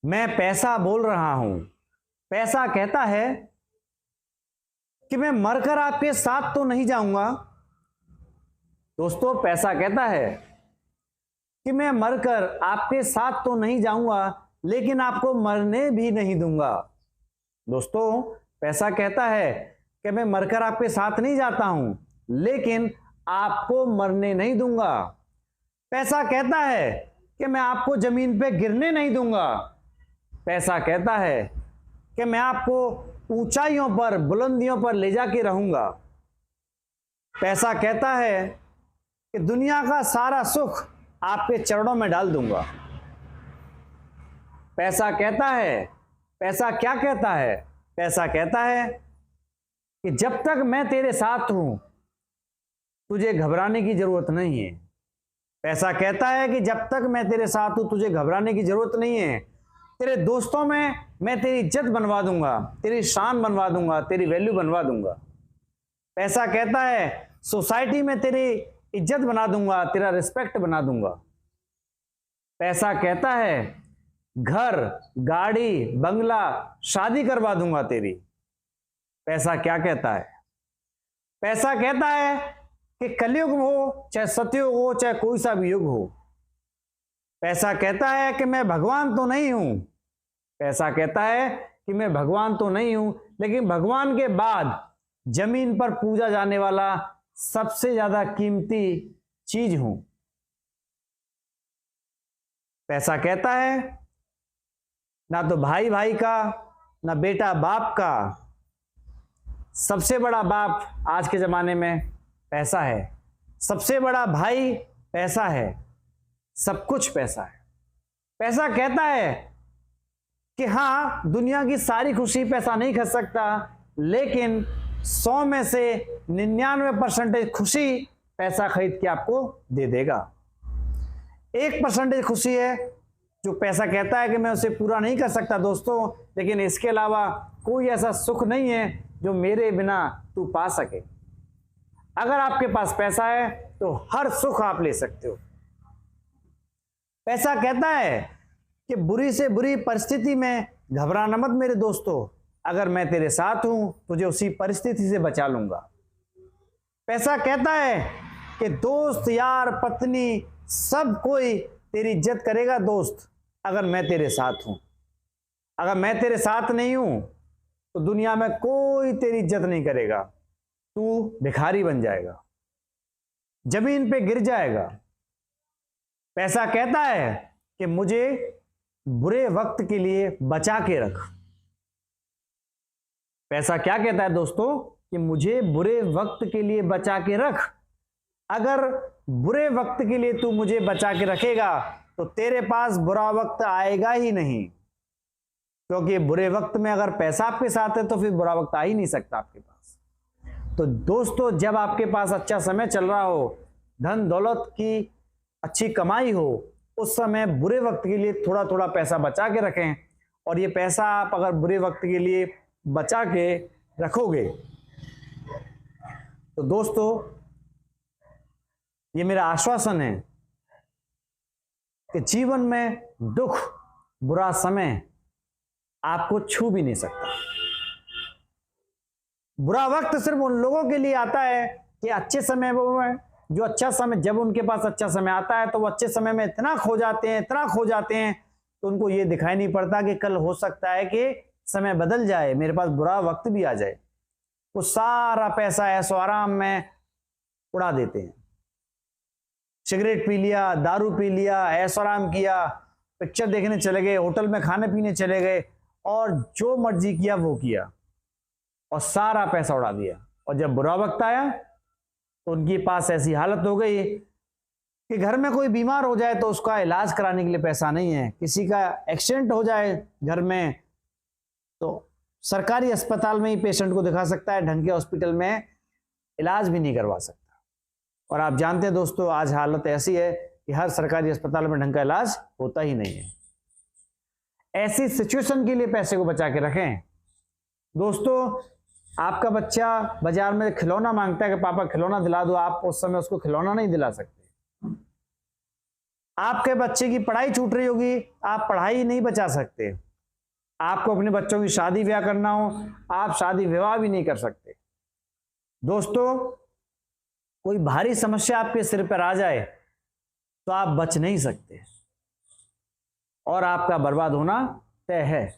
मैं पैसा बोल रहा हूं। पैसा कहता है कि मैं मरकर आपके साथ तो नहीं जाऊंगा। दोस्तों, पैसा कहता है कि मैं मरकर आपके साथ तो नहीं जाऊंगा, लेकिन आपको मरने भी नहीं दूंगा। दोस्तों, पैसा कहता है कि मैं मरकर आपके साथ नहीं जाता हूं, लेकिन आपको मरने नहीं दूंगा। पैसा कहता है कि मैं आपको जमीन पे गिरने नहीं दूंगा। पैसा कहता है कि मैं आपको ऊंचाइयों पर, बुलंदियों पर ले जाके रहूंगा। पैसा कहता है कि दुनिया का सारा सुख आपके चरणों में डाल दूंगा। पैसा कहता है, पैसा क्या कहता है? पैसा कहता है कि जब तक मैं तेरे साथ हूं, तुझे घबराने की जरूरत नहीं है। पैसा कहता है कि जब तक मैं तेरे साथ हूं, तुझे घबराने की जरूरत नहीं है। तेरे दोस्तों में मैं तेरी इज्जत बनवा दूंगा, तेरी शान बनवा दूंगा, तेरी वैल्यू बनवा दूंगा। पैसा कहता है सोसाइटी में तेरी इज्जत बना दूंगा, तेरा रिस्पेक्ट बना दूंगा। पैसा कहता है घर, गाड़ी, बंगला, शादी करवा दूंगा तेरी। पैसा क्या कहता है? पैसा कहता है कि कलयुग हो चाहे सतयुग हो, चाहे कोई सा भी युग हो, पैसा कहता है कि मैं भगवान तो नहीं हूं। पैसा कहता है कि मैं भगवान तो नहीं हूं, लेकिन भगवान के बाद जमीन पर पूजा जाने वाला सबसे ज्यादा कीमती चीज हूं। पैसा कहता है ना तो भाई भाई का, ना बेटा बाप का, सबसे बड़ा बाप आज के जमाने में पैसा है, सबसे बड़ा भाई पैसा है, सब कुछ पैसा है। पैसा कहता है कि हां, दुनिया की सारी खुशी पैसा नहीं खरीद सकता, लेकिन 100 में से 99% खुशी पैसा खरीद के आपको दे देगा। 1% खुशी है जो पैसा कहता है कि मैं उसे पूरा नहीं कर सकता दोस्तों, लेकिन इसके अलावा कोई ऐसा सुख नहीं है जो मेरे बिना तू पा सके। अगर आपके पास पैसा है तो हर सुख आप ले सकते हो। पैसा कहता है कि बुरी से बुरी परिस्थिति में घबराना मत मेरे दोस्तों, अगर मैं तेरे साथ हूं तुझे उसी परिस्थिति से बचा लूंगा। पैसा कहता है कि दोस्त, यार, पत्नी, सब कोई तेरी इज्जत करेगा दोस्त, अगर मैं तेरे साथ हूं। अगर मैं तेरे साथ नहीं हूं तो दुनिया में कोई तेरी इज्जत नहीं करेगा, तू भिखारी बन जाएगा, जमीन पे गिर जाएगा। पैसा कहता है कि मुझे बुरे वक्त के लिए बचा के रख। पैसा क्या कहता है दोस्तों? कि मुझे बुरे वक्त के लिए बचा के रख। अगर बुरे वक्त के लिए तू मुझे बचा के रखेगा तो तेरे पास बुरा वक्त आएगा ही नहीं, क्योंकि बुरे वक्त में अगर पैसा आपके साथ है तो फिर बुरा वक्त आ ही नहीं सकता आपके पास। तो दोस्तों, जब आपके पास अच्छा समय चल रहा हो, धन दौलत की अच्छी कमाई हो, उस समय बुरे वक्त के लिए थोड़ा थोड़ा पैसा बचा के रखें। और ये पैसा आप अगर बुरे वक्त के लिए बचा के रखोगे तो दोस्तों, ये मेरा आश्वासन है कि जीवन में दुख, बुरा समय आपको छू भी नहीं सकता। बुरा वक्त सिर्फ उन लोगों के लिए आता है कि अच्छे समय वो है जो अच्छा समय, जब उनके पास अच्छा समय आता है तो वो अच्छे समय में इतना खो जाते हैं, इतना खो जाते हैं, तो उनको ये दिखाई नहीं पड़ता कि कल हो सकता है कि समय बदल जाए, मेरे पास बुरा वक्त भी आ जाए। वो सारा पैसा ऐशो आराम में उड़ा देते हैं। सिगरेट पी लिया, दारू पी लिया, ऐशो आराम किया, पिक्चर देखने चले गए, होटल में खाने पीने चले गए, और जो मर्जी किया वो किया और सारा पैसा उड़ा दिया। और जब बुरा वक्त आया तो उनके पास ऐसी हालत हो गई कि घर में कोई बीमार हो जाए तो उसका इलाज कराने के लिए पैसा नहीं है, किसी का एक्सीडेंट हो जाए घर में तो सरकारी अस्पताल में ही पेशेंट को दिखा सकता है, ढंग के हॉस्पिटल में इलाज भी नहीं करवा सकता। और आप जानते हैं दोस्तों, आज हालत ऐसी है कि हर सरकारी अस्पताल में ढंग का इलाज होता ही नहीं है। ऐसी सिचुएशन के लिए पैसे को बचा के रखें। दोस्तों, आपका बच्चा बाजार में खिलौना मांगता है कि पापा खिलौना दिला दो, आप उस समय उसको खिलौना नहीं दिला सकते। आपके बच्चे की पढ़ाई छूट रही होगी, आप पढ़ाई नहीं बचा सकते। आपको अपने बच्चों की शादी ब्याह करना हो, आप शादी विवाह भी नहीं कर सकते। दोस्तों, कोई भारी समस्या आपके सिर पर आ जाए तो आप बच नहीं सकते और आपका बर्बाद होना तय है।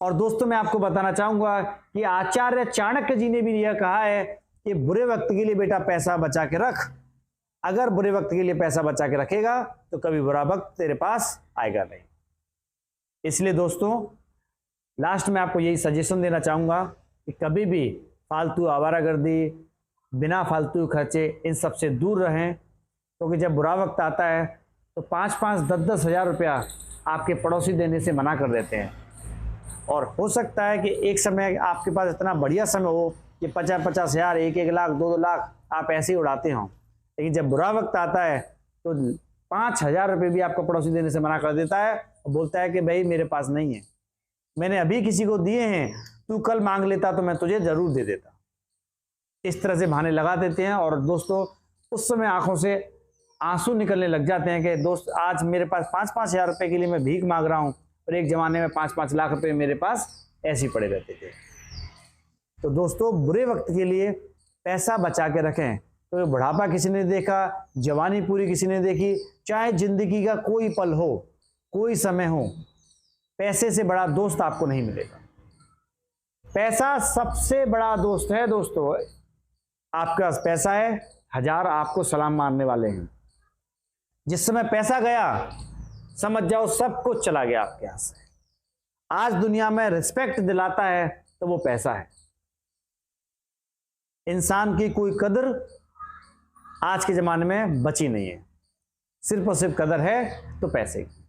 और दोस्तों, मैं आपको बताना चाहूंगा कि आचार्य चाणक्य जी ने भी यह कहा है कि बुरे वक्त के लिए बेटा पैसा बचा के रख। अगर बुरे वक्त के लिए पैसा बचा के रखेगा तो कभी बुरा वक्त तेरे पास आएगा नहीं। इसलिए दोस्तों, लास्ट में आपको यही सजेशन देना चाहूंगा कि कभी भी फालतू आवारागर्दी, बिना फालतू खर्चे, इन सब से दूर रहें। क्योंकि जब बुरा वक्त आता है तो 5-5, 10-10 हज़ार रुपया आपके पड़ोसी देने से मना कर देते हैं। और हो सकता है कि एक समय आपके पास इतना बढ़िया समय हो कि 50-50 हज़ार, 1-1 लाख, 2-2 लाख आप ऐसे ही उड़ाते हों। लेकिन जब बुरा वक्त आता है तो 5,000 रुपये भी आपको पड़ोसी देने से मना कर देता है और बोलता है कि भाई मेरे पास नहीं है, मैंने अभी किसी को दिए हैं, तू कल मांग लेता तो मैं तुझे जरूर दे देता। इस तरह से बहाने लगा देते हैं। और दोस्तों, उस समय आंखों से आंसू निकलने लग जाते हैं कि दोस्त, आज मेरे पास 5-5 हज़ार रुपये के लिए मैं भीख मांग रहा हूँ और एक ज़माने में 5-5 लाख रुपए मेरे पास ऐसे ही पड़े रहते थे। तो दोस्तों, बुरे वक्त के लिए पैसा बचा के रखें। तो बुढ़ापा किसी ने देखा, जवानी पूरी किसी ने देखी, चाहे जिंदगी का कोई पल हो, कोई समय हो, पैसे से बड़ा दोस्त आपको नहीं मिलेगा। पैसा सबसे बड़ा दोस्त है दोस्तों। आपके पास पैसा है, 1000 आपको सलाम मारने वाले हैं। जिस समय पैसा गया, समझ जाओ सब कुछ चला गया आपके हाथ से। आज दुनिया में रिस्पेक्ट दिलाता है तो वो पैसा है। इंसान की कोई कदर आज के जमाने में बची नहीं है, सिर्फ और सिर्फ कदर है तो पैसे की।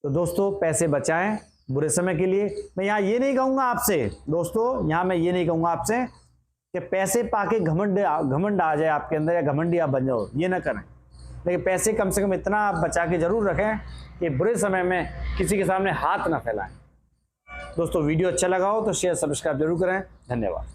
तो दोस्तों, पैसे बचाएं बुरे समय के लिए। मैं यहाँ ये नहीं कहूंगा आपसे दोस्तों, यहाँ मैं ये नहीं कहूंगा आपसे कि पैसे पाके घमंड आ जाए आपके अंदर या घमंडी आप बन जाओ, ये ना करें। लेकिन पैसे कम से कम इतना आप बचा के जरूर रखें कि बुरे समय में किसी के सामने हाथ ना फैलाएं। दोस्तों, वीडियो अच्छा लगा हो तो शेयर सब्सक्राइब जरूर करें। धन्यवाद।